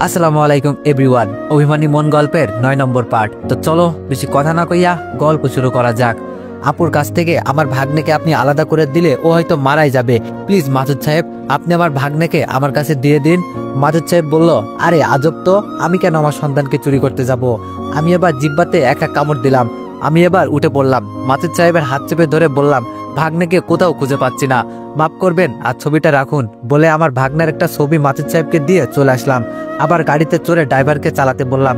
আসসালামু আলাইকুম এভরিওয়ান। অভিমানী মন গল্পের ৯ নম্বর পার্ট। তো চলো বেশি কথা না কইয়া গল্প শুরু করা যাক। আপুর কাছ থেকে আমার ভাগ্নেকে আপনি আলাদা করে দিলে ও হয়তো মারাই যাবে। প্লিজ মাসুদ সাহেব, আপনি আমার ভাগ্নেকে আমার কাছে দিয়ে দিন। মাসুদ সাহেব বলল, আরে আজব তো, আমি কেন আমার সন্তানকে চুরি করতে যাব? আমি এবার জিব্বাতে একটা কামড় দিলাম। আমি এবার উঠে পড়লাম। মাসুদ সাহেবের হাত চেপে ধরে বললাম, ভাগ্নেকে কোথাও খুঁজে পাচ্ছি না, মাফ করবেন আর ছবিটা রাখুন। বলে আমার ভাগ্নের একটা ছবি মাসুদ সাহেবকে দিয়ে চলে আসলাম। আবার গাড়িতে চড়ে ড্রাইভারকে চালাতে বললাম।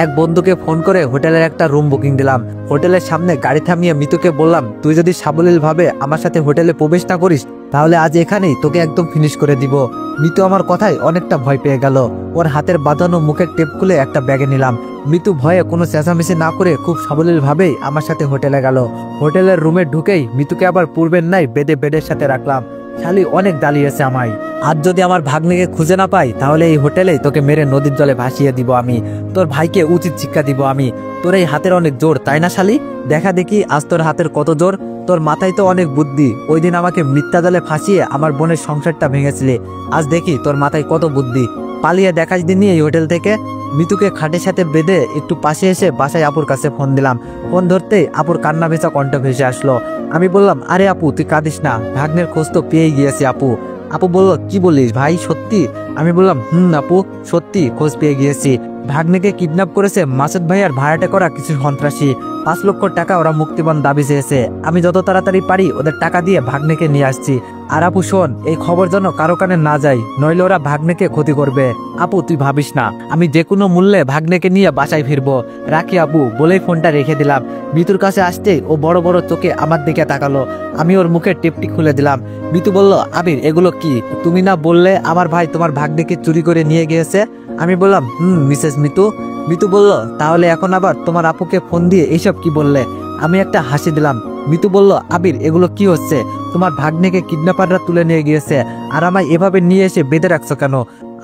এক বন্ধুকে ফোন করে হোটেলের একটা রুম বুকিং দিলাম। হোটেলের সামনে গাড়ি থামিয়ে মিতুকে বললাম, তুই যদি সাবলীল ভাবে আমার সাথে হোটেলে প্রবেশ না করিস তাহলে আজ এখানেই তোকে একদম ফিনিশ করে দিব। মিতু আমার কথায় অনেকটা ভয় পেয়ে গেল। ওর হাতের বাঁধানো মুখের টেপ খুলে একটা ব্যাগে নিলাম। মিতু ভয়ে কোনো চেঁচামেচি না করে খুব সাবলীল ভাবেই আমার সাথে হোটেলে গেল। হোটেলের রুমে ঢুকেই মিতুকে আবার পূর্বের নাই বেডের সাথে রাখলাম। শালি অনেক দাঁড়িয়েছে আমায়। আর যদি আমার ভাগ্নেকে খুঁজে না পাই তাহলে এই হোটেলেই তোকে মেরে নদীর জলে ভাসিয়ে দিব আমি। তোর ভাইকে উচিত শিক্ষা দিব আমি। তোর এই হাতের অনেক জোর, তাই না শালি? দেখা দেখি আজ তোর হাতের কত জোর। তোর মাথায় তো অনেক বুদ্ধি। ওই দিন আমাকে মিথ্যা জালে ফাঁসিয়ে আমার বোনের সংসারটা ভেঙেছিলে। আজ দেখি তোর মাথায় কত বুদ্ধি। পালিয়ে দেখাস দিনই এই হোটেল থেকে। মিতুকে খাটের সাথে বেঁধে একটু পাশে এসে বাসায় আপুর কাছে ফোন দিলাম। ফোন ধরতেই আপুর কান্না ভেজা কণ্ঠ ভেসে আসলো। আমি বললাম, আরে আপু তুই কাঁদিস না, ভাগ্নের খোঁজ তো পেয়েই গিয়েছি আপু। আপু বলল, কি বলিস ভাই, সত্যি? আমি বললাম, আপু সত্যি খোঁজ পেয়ে গিয়েছি। ভাগ্নেকে কিডন্যাপ করেছে মাসুদ ভাইয়ার ভাড়াটে করা কিছু সন্ত্রাসী। ৫ লক্ষ টাকা ওরা মুক্তিপণ দাবি চেয়েছে। আমি যত তাড়াতাড়ি পারি ওদের টাকা দিয়ে ভাগ্নেকে নিয়ে আসছি। আর আপু শোন, এই খবর যেন কারো কানে না যায়, নইলে ওরা ভাগ্নেকে ক্ষতি করবে। আপু তুই ভাবিস না, আমি যে কোনো মূল্যে ভাগ্নেকে নিয়ে বাসায় ফিরবো। রাখি আপু, বলেই ফোনটা রেখে দিলাম। মিতুর কাছে আসতেই ও বড় বড় চোখে আমার দিকে তাকালো। আমি ওর মুখের টেপটি খুলে দিলাম। মিতু বলল, আবির এগুলো কি? তুমি না বললে আমার ভাই তোমার ভাগ্নেকে চুরি করে নিয়ে গিয়েছে? আমি বললাম, মিসেস মিতু। মিতু বলল, তাহলে এখন আবার তোমার আপুকে ফোন দিয়ে এইসব কি বললে? আমি একটা হাসি দিলাম। মিতু বলল, আবির এগুলো কি হচ্ছে? তোমার ভাগ্নেকে কিডন্যাপাররা তুলে নিয়ে গিয়েছে, আর আমায় এভাবে নিয়ে এসে বেঁধে রাখছো কেন?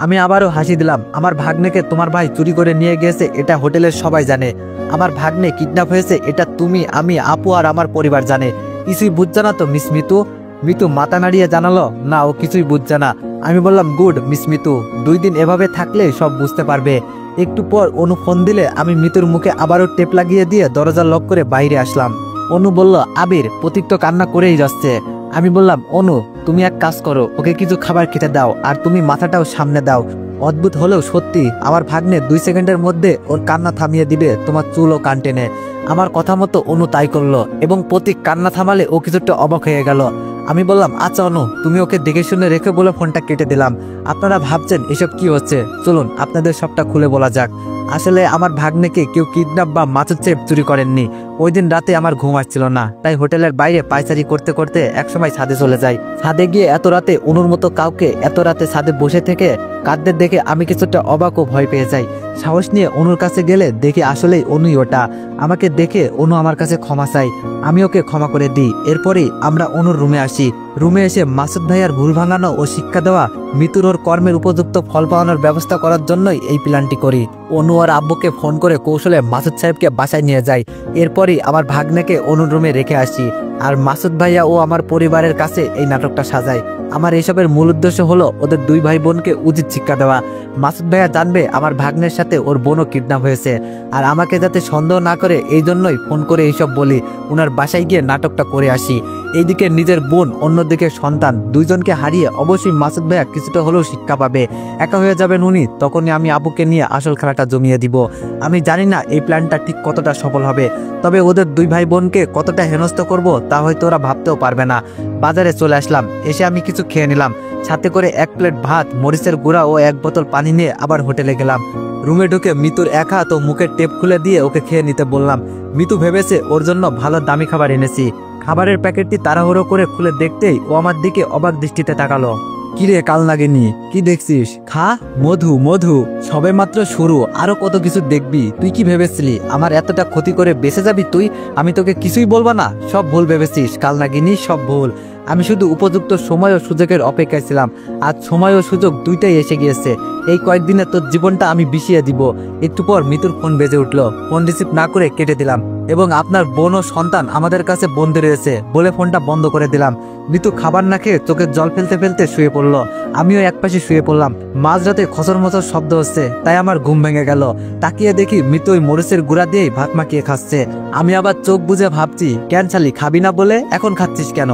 আমি আবারও হাসি দিলাম। আমার ভাগ্নেকে তোমার ভাই চুরি করে নিয়ে গিয়েছে, এটা হোটেলের সবাই জানে। আমার ভাগ্নে কিডন্যাপ হয়েছে, এটা তুমি, আমি, আপু আর আমার পরিবার জানে। কিছুই বুঝছে না তো মিস মিতু? মিতু মাথা নাড়িয়ে জানালো, না ও কিছুই বুঝছে না। আমি বললাম, গুড মিস মিতু, 2 দিন এভাবে থাকলে সব বুঝতে পারবে। একটু পর অনু ফোন দিলে আমি মিতুর মুখে আবারও টেপ লাগিয়ে দিয়ে দরজা লক করে বাইরে আসলাম। অনু বলল, আবির প্রতীক তো কান্না করেই যাচ্ছে। আমি বললাম, অনু তুমি এক কাজ করো, ওকে কিছু খাবার খেতে দাও আর তুমি মাথাটাও সামনে দাও। অদ্ভুত হলেও সত্যি, আমার ভাগ্নে 2 সেকেন্ডের মধ্যে ওর কান্না থামিয়ে দিবে তোমার চুল ও কান টেনে। আমার কথা মতো অনু তাই করলো এবং প্রতীক কান্না থামালে ও কিছুটা অবাক হয়ে গেল। আমি বললাম, আচ্ছা অনু তুমি ওকে দেখে শুনে রেখে বলে ফোনটা কেটে দিলাম। আপনারা ভাবছেন এসব কি হচ্ছে, চলুন আপনাদের সবটা খুলে বলা যাক। আসলে আমার ভাগ্নেকে কেউ কিডন্যাপ বা মাসুদ সাহেব চুরি করেননি। ওই দিন রাতে আমার ঘুম আসছিল না, তাই হোটেলের বাইরে পায়চারি করতে করতে একসময় ছাদে চলে যাই। ছাদে গিয়ে এত রাতে অনুর মতো কাউকে এত রাতে ছাদে বসে থেকে কাঁদতে দেখে আমি কিছুটা অবাক ও ভয় পেয়ে যাই। সাহস নিয়ে অনুর কাছে গেলে দেখি আসলেই অনুই ওটা। আমাকে দেখে অনু আমার কাছে ক্ষমা চাই, আমি ওকে ক্ষমা করে দিই। এরপরেই আমরা অনুর রুমে আসি। রুমে এসে মাসুদ ভাইয়ার ভুল ভাঙানো ও শিক্ষা দেওয়া, মিতুর ওর কর্মের উপযুক্ত ফল পাওয়ানোর ব্যবস্থা করার জন্যই এই প্ল্যানটি করি। অনু আর আব্বুকে ফোন করে কৌশলে মাসুদ সাহেবকে বাসায় নিয়ে যাই। এরপরই আমার ভাগ্নেকে অনুর রুমে রেখে আসি আর মাসুদ ভাইয়া ও আমার পরিবারের কাছে এই নাটকটা সাজাই। আমার এসবের মূল উদ্দেশ্য হলো ওদের 2 ভাই বোনকে উচিত শিক্ষা দেওয়া। মাসুদ ভাইয়া জানবে আমার ভাগ্নের সাথে ওর বোনও কিডন্যাপ হয়েছে, আর আমাকে যাতে সন্দেহ না করে এই জন্যই ফোন করে এইসব বলি। ওনার বাসায় গিয়ে নাটকটা করে আসি। এইদিকে নিজের বোন, অন্যদিকে সন্তান, 2 জনকে হারিয়ে অবশ্যই মাসুদ ভাইয়া কিছুটা হলেও শিক্ষা পাবে। একা হয়ে যাবেন উনি, তখনই আমি আবুকে নিয়ে আসল খেলাটা জমিয়ে দিব। আমি জানি না এই প্ল্যানটা ঠিক কতটা সফল হবে, তবে ওদের 2 ভাই বোনকে কতটা হেনস্থ করব তা হয়তো ওরা ভাবতেও পারবে না। বাজারে চলে আসলাম। এসে আমি কিছু খেয়ে নিলাম, সাথে করে 1 প্লেট ভাত, মরিচের গুঁড়া ও 1 বোতল পানি নিয়ে আবার হোটেলে গেলাম। রুমে ঢুকে মিতুর এক হাত ও মুখের টেপ খুলে দিয়ে ওকে খেয়ে নিতে বললাম। মিতু ভেবেছে ওর জন্য ভালো দামি খাবার এনেছি। খাবারের প্যাকেটটি তাড়াহুড়ো করে খুলে দেখতেই ও আমার দিকে অবাক দৃষ্টিতে তাকালো। কিরে কাল লাগেনি, কি দেখছিস? খা, মধু মধু, সবে মাত্র শুরু, আরো কত কিছু দেখবি। তুই কি ভেবেছিলি আমার এতটা ক্ষতি করে বেঁচে যাবি তুই? আমি তোকে কিছুই বলবো না, সব ভুল ভেবেছিস কাল নাগিনি, সব ভুল। আমি শুধু উপযুক্ত সময় ও সুযোগের অপেক্ষায় ছিলাম। আজ সময় ও সুযোগ দুইটাই এসে গিয়েছে। এই কয়েকদিনে তোর জীবনটা আমি বিষিয়ে দিব। একটু পর মিতুর ফোন বেজে উঠলো। ফোন রিসিভ না করে কেটে দিলাম। এবং আপনার বোন ও সন্তান আমাদের কাছে বন্দী রয়েছে বলে ফোনটা বন্ধ করে দিলাম। মিতু খাবার না খেয়ে চোখের জল ফেলতে ফেলতে শুয়ে পড়লো। আমিও একপাশে শুয়ে পড়লাম। মাঝরাতে খচর মচর শব্দ হচ্ছে, তাই আমার ঘুম ভেঙে গেল। তাকিয়ে দেখি মিতু ওই মরিচের গুঁড়া দিয়েই ভাত মাখিয়ে খাচ্ছে। আমি আবার চোখ বুজে ভাবছি, কেন শালি খাবি না বলে এখন খাচ্ছিস কেন?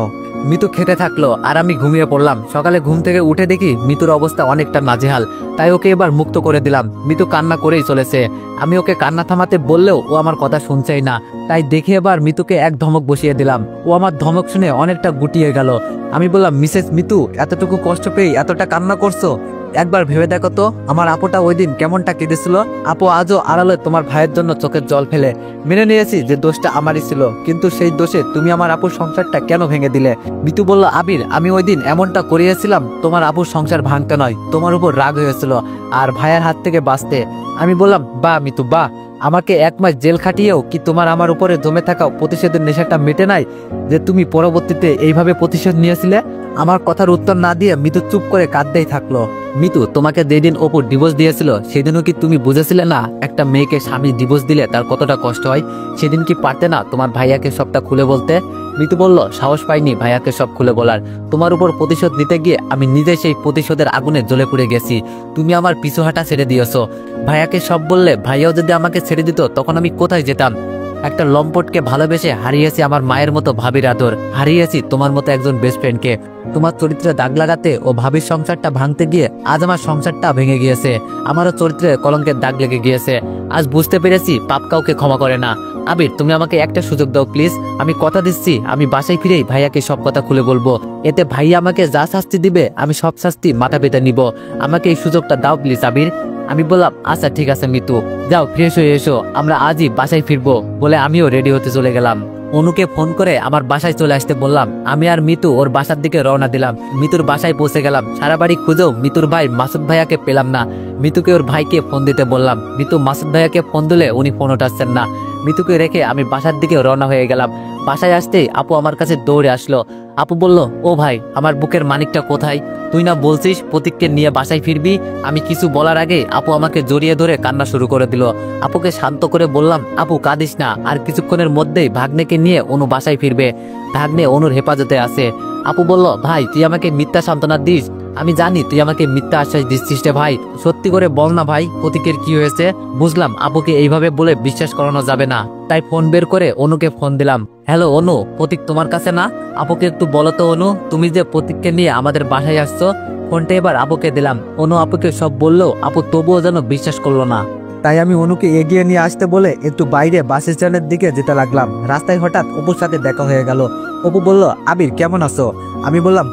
মিতু খেতে থাকলো আর আমি ঘুমিয়ে পড়লাম। সকালে ঘুম থেকে উঠে দেখি মিতুর অবস্থা অনেকটা নাজেহাল, তাই ওকে এবার মুক্ত করে দিলাম। মিতু কান্না করেই চলেছে। আমি ওকে কান্না থামাতে বললেও ও আমার কথা শুনছেই না, তাই দেখে এবার মিতুকে এক ধমক বসিয়ে দিলাম। ও আমার ধমক শুনে অনেকটা গুটিয়ে গেল। আমি বললাম, মিসেস মিতু, এতটুকু কষ্ট পেয়ে এতটা কান্না করছো? একবার ভেবে দেখো তো আমার আপুটা ওই দিন কেমনটা কেঁদেছিল। আপু আজও আড়ালে তোমার ভাইয়ের জন্য চোখের জল ফেলে। মেনে নিয়েছি যে দোষটা আমারই ছিল, কিন্তু সেই দোষে তুমি আমার আপুর সংসারটা কেন ভেঙে দিলে? মিতু বলল, আবির, আমি ওই দিন এমনটা করিয়েছিলাম তোমার আপুর সংসার ভাঙতে নয়, তোমার উপর রাগ হয়েছিল আর ভাইয়ের হাত থেকে বাঁচতে। আমি বললাম, বাহ মিতু বাহ, আমাকে 1 মাস জেল খাটিয়েও কি তোমার আমার উপরে জমে থাকা প্রতিশোধের নেশাটা মেটে নাই যে তুমি পরবর্তীতে এইভাবে প্রতিশোধ নিয়েছিলে? আমার কথার উত্তর না দিয়ে মিতু চুপ করে কাঁদতেই থাকলো। মিতু, তোমাকে যেদিন অপু ডিভোর্স দিয়েছিল সেদিনও কি তুমি বুঝেছিলে না একটা মেয়েকে স্বামী ডিভোর্স দিলে তার কতটা কষ্ট হয়? সেদিন কি পারতে না তোমার ভাইয়াকে সবটা খুলে বলতে? মিতু বলল, সাহস পাইনি ভাইয়াকে সব খুলে বলার। তোমার উপর প্রতিশোধ নিতে গিয়ে আমি নিজে সেই প্রতিশোধের আগুনে জ্বলে পুড়ে গেছি। তুমি আমার পিছু হাঁটা ছেড়ে দিয়েছো। ভাইয়াকে সব বললে ভাইয়াও যদি আমাকে ছেড়ে দিত তখন আমি কোথায় যেতাম? একটা লম্পটকে ভালোবেসে হারিয়েছি আমার মায়ের মতো ভাবির আদর, হারিয়েছি তোমার মতো একজন বেস্ট ফ্রেন্ডকে। তোমার চরিত্রে দাগ লাগাতে ও ভাবির সংসারটা ভাঙতে গিয়ে আজ আমার সংসারটা ভেঙে গিয়েছে। আমারও চরিত্রে কলঙ্কের দাগ লেগে গিয়েছে। আজ বুঝতে পেরেছি পাপ কাউকে ক্ষমা করে না। আবির, তুমি আমাকে একটা সুযোগ দাও প্লিজ। আমি কথা দিচ্ছি আমি বাসায় ফিরেই ভাইয়াকে সব কথা খুলে বলবো। এতে ভাইয়া আমাকে যা শাস্তি দিবে আমি সব শাস্তি মাথা পেতে নিব। আমাকে এই সুযোগটা দাও প্লিজ আবির। আমি বললাম, আচ্ছা ঠিক আছে মিতু, যাও ফ্রেশ হয়ে এসো, আমরা আজই বাসায় ফিরবো বলে আমিও রেডি হতে চলে গেলাম। অনুকে ফোন করে আমার বাসায় চলে আসতে বললাম। আমি আর মিতু ওর বাসার দিকে রওনা দিলাম। মিতুর বাসায় পৌঁছে গেলাম। সারা বাড়ি খুঁজেও মিতুর ভাই মাসুদ ভাইয়াকে পেলাম না। মিতুকে ওর ভাইকে ফোন দিতে বললাম। মিতু মাসুদ ভাইয়াকে ফোন দিলে উনি ফোন উঠাচ্ছেন না। মিতুকে রেখে আমি বাসার দিকে রওনা হয়ে গেলাম। বাসায় আসতেই আপু আমার কাছে দৌড়ে আসলো। আপু বলল, ও ভাই, আমার বুকের মানিকটা কোথায়? তুই না বলছিস প্রতীককে নিয়ে বাসায় ফিরবি? আমি কিছু বলার আগে আপু আমাকে জড়িয়ে ধরে কান্না শুরু করে দিল। আপুকে শান্ত করে বললাম, আপু কাঁদিস না, আর কিছুক্ষণের মধ্যেই ভাগ্নেকে নিয়ে অনু বাসায় ফিরবে। ভাগ্নে অনুর হেফাজতে আছে। আপু বলল, ভাই তুই আমাকে মিথ্যা সান্ত্বনা দিস? আমি জানি তুই আমাকে মিথ্যা আশ্বাস দিচ্ছিস রে ভাই, সত্যি করে বল না ভাই প্রতীকের কি হয়েছে? বুঝলাম আপুকে এইভাবে বলে বিশ্বাস করানো যাবে না, তাই ফোন বের করে অনুকে ফোন দিলাম। হ্যালো অনু, প্রতীক তোমার কাছে না? আপুকে একটু বলো তো অনু, তুমি যে প্রতীককে নিয়ে আমাদের বাসায় আসছো। ফোনটা এবার আপুকে দিলাম। অনু আপুকে সব বললো, আপু তবুও যেন বিশ্বাস করলো না। তাই আমি অনুকে এগিয়ে নিয়ে আসতে বলে একটু বাইরে বাস স্ট্যান্ডের দিকে যেতে লাগলাম। রাস্তায় হঠাৎ অপুর সাথে দেখা হয়ে গেল। অপু বলল, আবির কেমন আছো? আমি বললাম,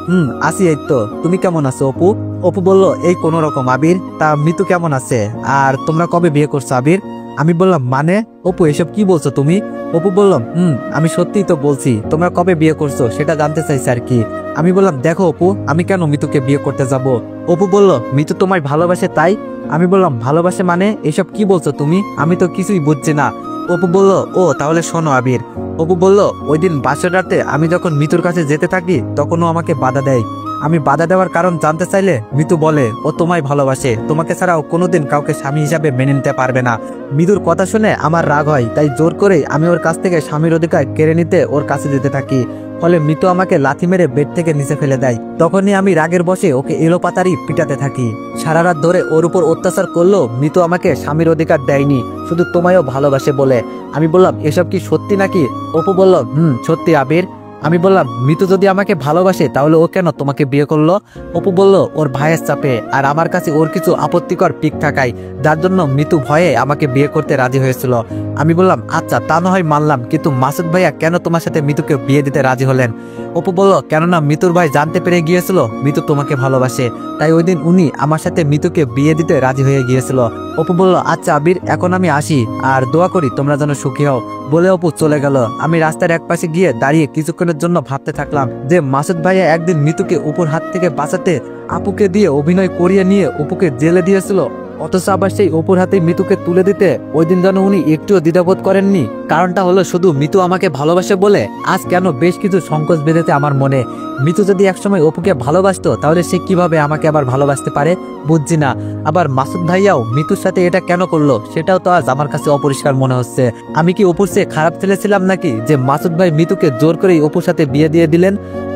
আছি এই তো, তুমি কেমন আছো অপু? অপু বলল, এই কোনো রকম। আবির, তা মিতু কেমন আছে? আর তোমরা কবে বিয়ে করছো আবির? আমি বললাম, মানে অপু এসব কি বলছো তুমি? অপু বলল, আমি সত্যিই তো বলছি, তোমরা কবে বিয়ে করছো সেটা জানতে চাইছি আর কি। আমি বললাম, দেখো অপু, আমি কেন মিতুকে বিয়ে করতে যাব? অপু বলল, মিতু তোমায় ভালোবাসে তাই? আমি বললাম, ভালোবাসে মানে এসব কি বলছো তুমি? আমি তো কিছুই বুঝছি না। অপু বলল, ও তাহলে শোনো আবির। অপু বলল, ওই দিন বাসের রাতে আমি যখন মিতুর কাছে যেতে থাকি তখনও আমাকে বাধা দেয়। আমি বাধা দেওয়ার কারণ জানতে চাইলে মিতু বলে, ও তোমায় ভালোবাসে, তোমাকে ছাড়াও কোনোদিন কাউকে স্বামী হিসাবে মেনে নিতে পারবে না। মিতুর কথা শুনে আমার রাগ হয়, তাই জোর করে আমি ওর কাছ থেকে স্বামীর অধিকার কেড়ে নিতে ওর কাছে যেতে থাকি। ফলে মিতু আমাকে লাথি মেরে বেড থেকে নিচে ফেলে দেয়। তখনই আমি রাগের বশে ওকে এলোপাতারি পিটাতে থাকি। সারা রাত ধরে ওর উপর অত্যাচার করলেও মিতু আমাকে স্বামীর অধিকার দেয়নি, শুধু তোমায়ও ভালোবাসে বলে। আমি বললাম, এসব কি সত্যি নাকি? অপু বলল, সত্যি আবির। আমি বললাম, মিতু যদি আমাকে ভালোবাসে তাহলে ও কেন তোমাকে বিয়ে করলো? অপু বলল, ওর ভাইয়ের চাপে আর আমার কাছে ওর কিছু আপত্তিকর পিক থাকায়, যার জন্য মিতু ভয়ে আমাকে বিয়ে করতে রাজি হয়েছিল। আমি বললাম, আচ্ছা তা না হয় মানলাম, কিন্তু মাসুদ ভাইয়া কেন তোমার সাথে মিতুকে বিয়ে দিতে রাজি হলেন? অপু বলল, কেননা মিতুর ভাই জানতে পেরে গিয়েছিল মিতু তোমাকে ভালোবাসে, তাই ওই দিন উনি আমার সাথে মিতুকে বিয়ে দিতে রাজি হয়ে গিয়েছিল। অপু বলল, আচ্ছা আবির, এখন আমি আসি, আর দোয়া করি তোমরা যেন সুখী হও বলে অপু চলে গেল। আমি রাস্তার এক পাশে গিয়ে দাঁড়িয়ে কিছুক্ষণের জন্য ভাবতে থাকলাম যে মাসুদ ভাইয়া একদিন মিতুকে অপুর হাত থেকে বাঁচাতে আপুকে দিয়ে অভিনয় করিয়ে নিয়ে অপুকে জেলে দিয়েছিল, অথচ আবার সেই অপুর হাতে মিতুকে তুলে দিতে ওই দিন যেন উনি একটুও দ্বিধাবোধ করেননি। কারণটা হলো শুধু মিতু আমাকে ভালোবাসে বলে আজ কেন বেশ কিছু সংকোচ বেঁধেছে আমার মনে। মিতু যদি একসময় অপুকে ভালোবাসতো তাহলে সে কিভাবে আমাকে আবার ভালোবাসতে পারে বুঝছি না। আবার মাসুদ ভাইয়াও মিতুর সাথে এটা কেন করলো সেটাও তো আজ আমার কাছে অপরিষ্কার মনে হচ্ছে। আমি কি অপুর চেয়ে খারাপ ছেলে ছিলাম নাকি যে মাসুদ ভাই মিতুকে জোর করেই অপুর সাথে বিয়ে দিয়ে দিলেন?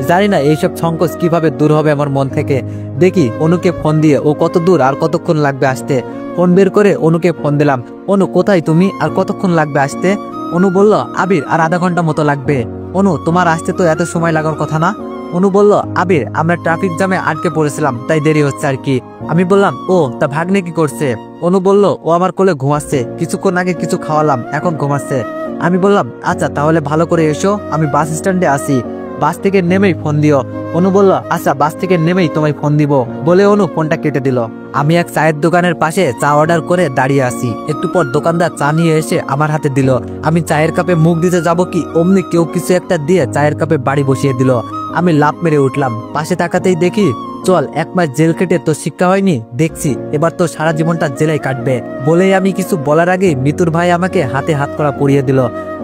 জানি না এইসব সংকোচ কিভাবে দূর হবে আমার মন থেকে। দেখি অনুকে ফোন দিয়ে ও কত দূর আর কতক্ষণ লাগবে আসতে। ফোন বের করে অনুকে ফোন দিলাম। অনু কোথায় তুমি, আর কতক্ষণ লাগবে আসতে? অনু বলল আবির আর আধা ঘন্টা মতো লাগবে। অনু তোমার আসতে তো এত সময় লাগার কথা না? অনু বলল আবির আমরা ট্রাফিক জ্যামে আটকে পড়েছিলাম তাই দেরি হচ্ছে আর কি। আমি বললাম ও তা ভাগ্নে কি করছে? অনু বলল ও আমার কোলে ঘুমাচ্ছে, কিছুক্ষণ আগে কিছু খাওয়ালাম এখন ঘুমাচ্ছে। আমি বললাম আচ্ছা তাহলে ভালো করে এসো, আমি বাস স্ট্যান্ডে আসি, বাস থেকে নেমেই ফোন দিও। অনু বলল আচ্ছা বাস থেকে নেমেই তোমায় ফোন দিব বলে অনু ফোনটা কেটে দিল। আমি এক চায়ের দোকানের পাশে চা অর্ডার করে দাঁড়িয়ে আছি। একটু পর দোকানদার চা নিয়ে এসে আমার হাতে দিল। আমি চায়ের কাপে মুখ দিতে যাব কি অমনি কেউ কিছু একটা দিয়ে চায়ের কাপে বাড়ি বসিয়ে দিল। আমি লাফ মেরে উঠলাম, পাশে তাকাতেই দেখি চল 1 মাস জেল কেটে তো শিক্ষা হয়নি, দেখছি এবার তো সারা জীবনটা জেলেই কাটবে। বলেই আমি কিছু বলার আগেই মিতুর ভাই আমাকে হাতে হাত করা পরিয়ে দিল।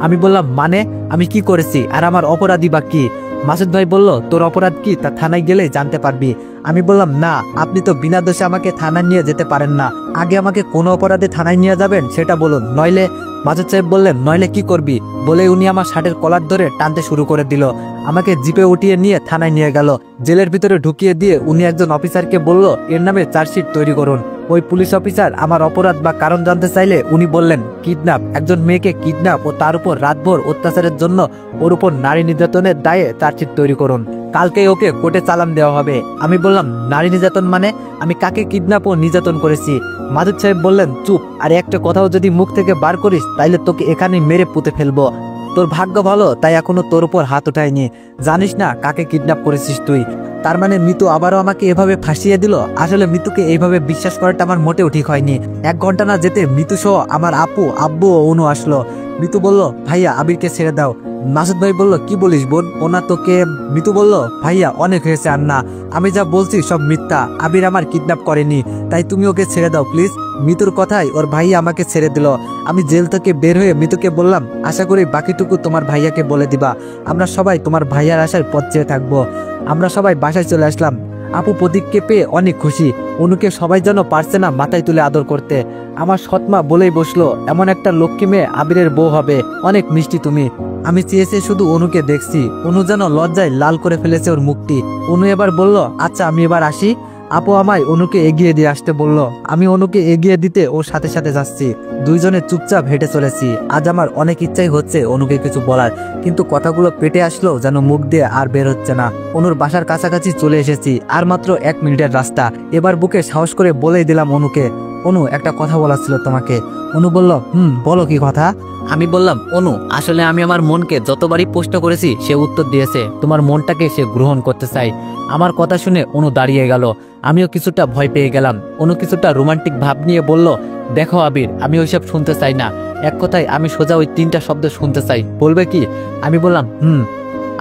আমি বললাম মানে আমি কি করেছি আর আমার অপরাধী বা কি? মাসুদ ভাই বলল তোর অপরাধ কি তা থানায় গেলে জানতে পারবি। আমি বললাম না আপনি তো বিনা দোষে আমাকে থানায় নিয়ে যেতে পারেন না, আগে আমাকে কোন অপরাধে থানায় নিয়ে যাবেন সেটা বলুন, নইলে। মাসুদ সাহেব বললেন নইলে কি করবি? বলে উনি আমার শার্টের কলার ধরে টানতে শুরু করে দিল। আমাকে জিপে উঠিয়ে নিয়ে থানায় নিয়ে গেল। জেলের ভিতরে ঢুকিয়ে দিয়ে উনি একজন অফিসারকে বলল এর নামে চার্জশিট তৈরি করুন। ওই পুলিশ অফিসার আমার অপরাধ বা কারণ জানতে চাইলে উনি বললেন কিডন্যাপ, একজন মেয়েকে কিডন্যাপ ও তার উপর রাতভর অত্যাচারের জন্য ওর উপর নারী নির্যাতনের দায়ে চার্জশিট তৈরি করুন, কালকেই ওকে কোর্টে চালান দেওয়া হবে। আমি বললাম নারী নির্যাতন মানে? আমি কাকে কিডন্যাপ ও নির্যাতন করেছি? মাসুদ সাহেব বললেন চুপ, আর একটা কথাও যদি মুখ থেকে বার করিস তাইলে তোকে এখানে মেরে পুঁতে ফেলবো। তোর ভাগ্য ভালো তাই এখনো তোর উপর হাত উঠায়নি, জানিস না কাকে কিডন্যাপ করেছিস তুই। তার মানে মিতু আবারও আমাকে এভাবে ফাঁসিয়ে দিল। আসলে মিতুকে এইভাবে বিশ্বাস করাটা আমার মোটেও ঠিক হয়নি। 1 ঘন্টা না যেতে মিতু সহ আমার আপু আব্বু ও অনু আসলো। মিতু বলল ভাইয়া আবিরকে ছেড়ে দাও। মাসুদ ভাই বলল কি বলিস বোন, ওনা তোকে? মিতু বলল ভাইয়া অনেক হয়েছে আর না, আমি যা বলছি সব মিথ্যা, আবির আমার কিডন্যাপ করেনি, তাই তুমি ওকে ছেড়ে দাও প্লিজ। মিতুর কথাই ওর ভাইয়া আমাকে ছেড়ে দিল। আমি জেল থেকে বের হয়ে মিতুকে বললাম আশা করি বাকিটুকু তোমার ভাইয়াকে বলে দিবা, আমরা সবাই তোমার ভাইয়ার আশার পথ চেয়ে থাকবো। আমরা সবাই বাসায় চলে আসলাম। আপু প্রদীপকে পেয়ে অনেক খুশি। অনুকে সবাই যেন পারছে না মাথায় তুলে আদর করতে। আমার সৎমা বলেই বসলো এমন একটা লক্ষ্মী মেয়ে আবিরের বউ হবে, অনেক মিষ্টি তুমি। আমি চেয়েছি শুধু অনুকে দেখছি। অনু যেন লজ্জায় লাল করে ফেলেছে ওর মুখটি। অনু এবার বলল আচ্ছা আমি এবার আসি। আপু আমায় অনুকে এগিয়ে দিয়ে আসতে বলল। আমি অনুকে এগিয়ে দিতে ওর সাথে সাথে যাচ্ছি। দুইজনে চুপচাপ হেঁটে চলেছি। আজ আমার অনেক ইচ্ছাই হচ্ছে অনুকে কিছু বলার, কিন্তু কথাগুলো পেটে আসলো যেন মুখ দিয়ে আর বের হচ্ছে না। অনুর বাসার কাছাকাছি চলে এসেছি, আর মাত্র 1 মিনিটের রাস্তা। এবার বুকে সাহস করে বলেই দিলাম অনুকে, অনু একটা কথা বলার ছিল তোমাকে। অনু বলল বলো কি কথা? আমি বললাম অনু আসলে আমি আমার মনকে যতবারই প্রশ্ন করেছি সে উত্তর দিয়েছে, তোমার মনটাকে সে গ্রহণ করতে চাই। আমার কথা শুনে অনু দাঁড়িয়ে গেল। আমিও কিছুটা ভয় পেয়ে গেলাম। অনু কিছুটা রোমান্টিক ভাব নিয়ে বলল দেখো আবির আমি ওইসব শুনতে চাই না, এক কথায় আমি সোজা ওই 3টা শব্দ শুনতে চাই, বলবে কি? আমি বললাম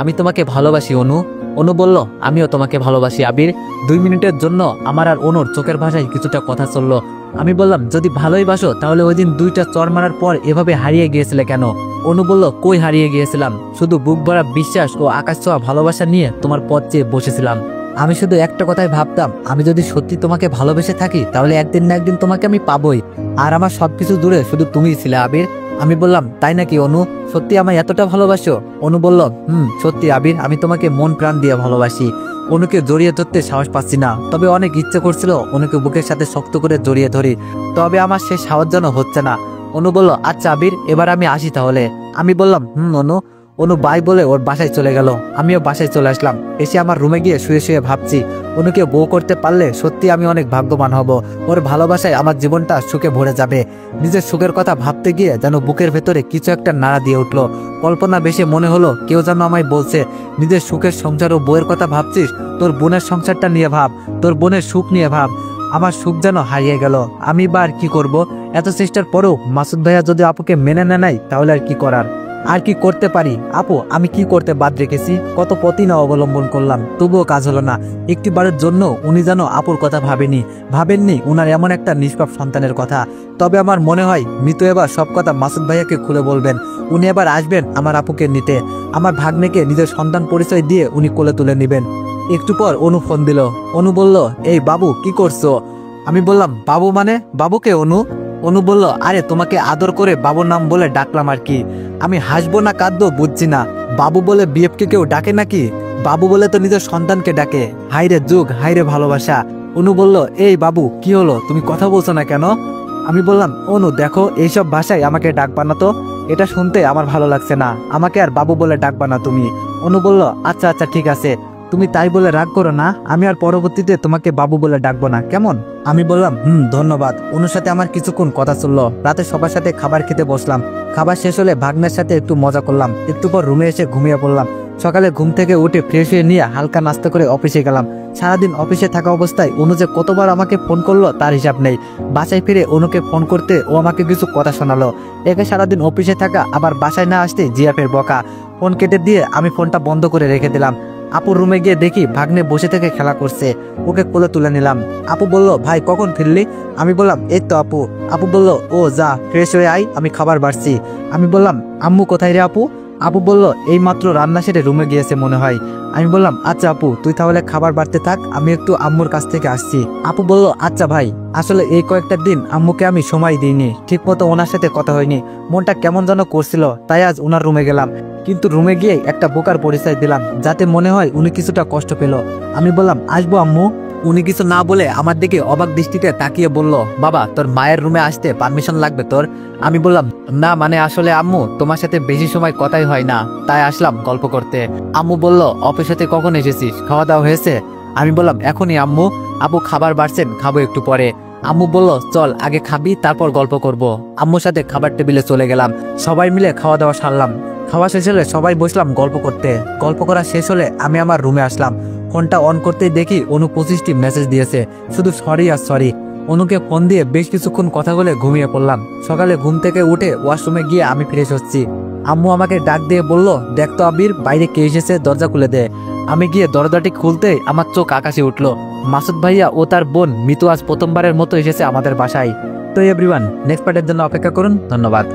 আমি তোমাকে ভালোবাসি অনু। অনু বলল আমিও তোমাকে ভালোবাসি আবির। 2 মিনিটের জন্য আমার আর অনুর চোখের ভাষায় কিছুটা কথা চললো। আমি বললাম যদি ভালোই বাসো তাহলে ওই দিন 2টা চর মারার পর এভাবে হারিয়ে গিয়েছিলে কেন? অনু বলল কই হারিয়ে গিয়েছিলাম, শুধু বুক ভরা বিশ্বাস ও আকাশ ছোঁয়া ভালোবাসা নিয়ে তোমার পথ চেয়ে বসেছিলাম। আমি শুধু একটা কথাই ভাবতাম, আমি যদি সত্যি তোমাকে ভালোবেসে থাকি তাহলে একদিন না একদিন তোমাকে আমি পাবোই, আর আমার সবকিছু দূরে শুধু তুমিই ছিলে আবির। আমি বললাম তাই নাকি অনু, সত্যি আমায় এতটা ভালোবাসো? অনু বলল সত্যি আবির, আমি তোমাকে মন প্রাণ দিয়ে ভালোবাসি। অনুকে জড়িয়ে ধরতে সাহস পাচ্ছি না, তবে অনেক ইচ্ছে করছিল অনুকে বুকের সাথে শক্ত করে জড়িয়ে ধরি, তবে আমার সে সাহস যেন হচ্ছে না। অনু বলল আচ্ছা আবির এবার আমি আসি তাহলে। আমি বললাম অনু। অনু বাই বলে ওর বাসায় চলে গেল। আমিও বাসায় চলে আসলাম। এসে আমার রুমে গিয়ে শুয়ে শুয়ে ভাবছি অনুকে বউ করতে পারলে সত্যি আমি অনেক ভাগ্যবান হব। ওর ভালোবাসায় আমার জীবনটা সুখে ভরে যাবে। নিজের সুখের কথা ভাবতে গিয়ে যেন বুকের ভেতরে কিছু একটা নাড়া দিয়ে উঠলো। কল্পনা বেশি মনে হলো কেউ যেন আমায় বলছে নিজের সুখের সংসার ও বউয়ের কথা ভাবছিস, তোর বোনের সংসারটা নিয়ে ভাব, তোর বোনের সুখ নিয়ে ভাব। আমার সুখ যেন হারিয়ে গেল। আমি বা আর কি করবো? এত চেষ্টার পরেও মাসুদ ভাইয়া যদি আপুকে মেনে নেয় তাহলে আর কি করার। আর কি করতে পারি আপু, আমি কি করতে বাদ রেখেছি, কত পথই না অবলম্বন করলাম, তবুও কাজ হলো না। একটিবারের জন্য উনি যেন আপুর কথা ভাবেননি উনার এমন একটা নিষ্পাপ সন্তানের কথা। তবে আমার মনে হয় মিতু এবার সব কথা মাসুদ ভাইয়াকে খুলে বলবেন। উনি এবার আসবেন আমার আপুকে নিতে, আমার ভাগ্নেকে নিজের সন্তান পরিচয় দিয়ে উনি কোলে তুলে নেবেন। একটু পর অনু ফোন দিল। অনু বলল, এই বাবু কি করছো? আমি বললাম, বাবু মানে? বাবুকে অনু? অনু বলল, আরে তোমাকে আদর করে বাবুর নাম বলে ডাকলাম আর কি। আমি হাসবো না কাঁদবো বুঝছি না, বাবু বলে বিএফকে কেউ ডাকে নাকি? বাবু বলে তো নিজের সন্তানকে ডাকে। হাইরে যুগ, হাইরে ভালোবাসা। অনু বলল, এই বাবু কি হলো, তুমি কথা বলছো না কেন? আমি বললাম, অনু দেখো, এইসব ভাষায় আমাকে ডাকবা না তো, এটা শুনতে আমার ভালো লাগছে না, আমাকে আর বাবু বলে ডাকবা না তুমি। অনু বলল, আচ্ছা আচ্ছা ঠিক আছে, তুমি তাই বলে রাগ করো না, আমি আর পরবর্তীতে তোমাকে বাবু বলে ডাকবো না, কেমন? আমি বললাম, ধন্যবাদ। অনুর সাথে আমার কিছুক্ষণ কথা চললো। রাতে সবার সাথে খাবার খেতে বসলাম। খাবার শেষ হলে ভাগ্নের সাথে একটু মজা করলাম। একটু পর রুমে এসে ঘুমিয়ে পড়লাম। সকালে ঘুম থেকে উঠে ফ্রেশ হয়ে নিয়ে হালকা নাস্তা করে অফিসে গেলাম। সারাদিন অফিসে থাকা অবস্থায় অনু যে কতবার আমাকে ফোন করলো তার হিসাব নেই। বাসায় ফিরে অনুকে ফোন করতে ও আমাকে কিছু কথা শোনালো। একে সারাদিন অফিসে থাকা, আবার বাসায় না আসতে জিয়াফের বকা। ফোন কেটে দিয়ে আমি ফোনটা বন্ধ করে রেখে দিলাম। আপুর রুমে গিয়ে দেখি ভাগ্নে বসে থেকে খেলা করছে। ওকে কোলে তুলে নিলাম। আপু বলল, ভাই কখন ফিরলি? আমি বললাম, এই তো আপু। আপু বলল, ও যা ফ্রেশ হয়ে আয়, আমি খাবার বাড়ছি। আমি বললাম, আম্মু কোথায় রে আপু? আপু বলল, এই মাত্র রান্না সেরে রুমে গিয়েছে মনে হয়। আমি বললাম, আচ্ছা আপু, তুই তাহলে খাবার বাড়তে থাক, আমি একটু আম্মুর কাছ থেকে আসছি। আপু বলল, আচ্ছা ভাই। আসলে এই কয়েকটা দিন আম্মুকে আমি সময় দিইনি, ঠিক মতো ওনার সাথে কথা হয়নি, মনটা কেমন যেন করছিল, তাই আজ ওনার রুমে গেলাম। কিন্তু রুমে গিয়ে একটা বোকার পরিচয় দিলাম, যাতে মনে হয় উনি কিছুটা কষ্ট পেল। আমি বললাম, আসবো আম্মু। উনি কিছু না বলে আমার দিকে অবাক দৃষ্টিতে তাকিয়ে বলল, বাবা তোর মায়ের রুমে আসতে পারমিশন লাগবে তোর? আমি বললাম, না মানে আসলে আম্মু তোমার সাথে বেশি সময় কথাই হয় না, তাই আসলাম গল্প করতে। আম্মু বলল, অফিস থেকে কখন এসেছিস, খাওয়া দাওয়া হয়েছে? আমি বললাম, এখনই আম্মু। আপু খাবার বাড়ছেন, খাবো একটু পরে। আম্মু বলল, চল আগে খাবি তারপর গল্প করব। আম্মুর সাথে খাবার টেবিলে চলে গেলাম। সবাই মিলে খাওয়া দাওয়া সারলাম। খাওয়া শেষ হলে সবাই বসলাম গল্প করতে। গল্প করা শেষ হলে আমি আমার রুমে আসলাম। ফোনটা অন করতেই দেখি অনু 25টি মেসেজ দিয়েছে, শুধু সরি আর সরি। অনুকে ফোন দিয়ে বেশ কিছুক্ষণ কথা বলে ঘুমিয়ে পড়লাম। সকালে ঘুম থেকে উঠে ওয়াশরুমে গিয়ে আমি ফ্রেশ হচ্ছি। আম্মু আমাকে ডাক দিয়ে বলল, দেখ তো আবির, বাইরে কে এসেছে, দরজা খুলে দে। আমি গিয়ে দরজাটি খুলতেই আমার চোখ আকাশে উঠলো। মাসুদ ভাইয়া ও তার বোন মিতু আজ প্রথমবারের মতো এসেছে আমাদের বাসায়। তো এভরিওয়ান, নেক্সট পার্টের জন্য অপেক্ষা করুন। ধন্যবাদ।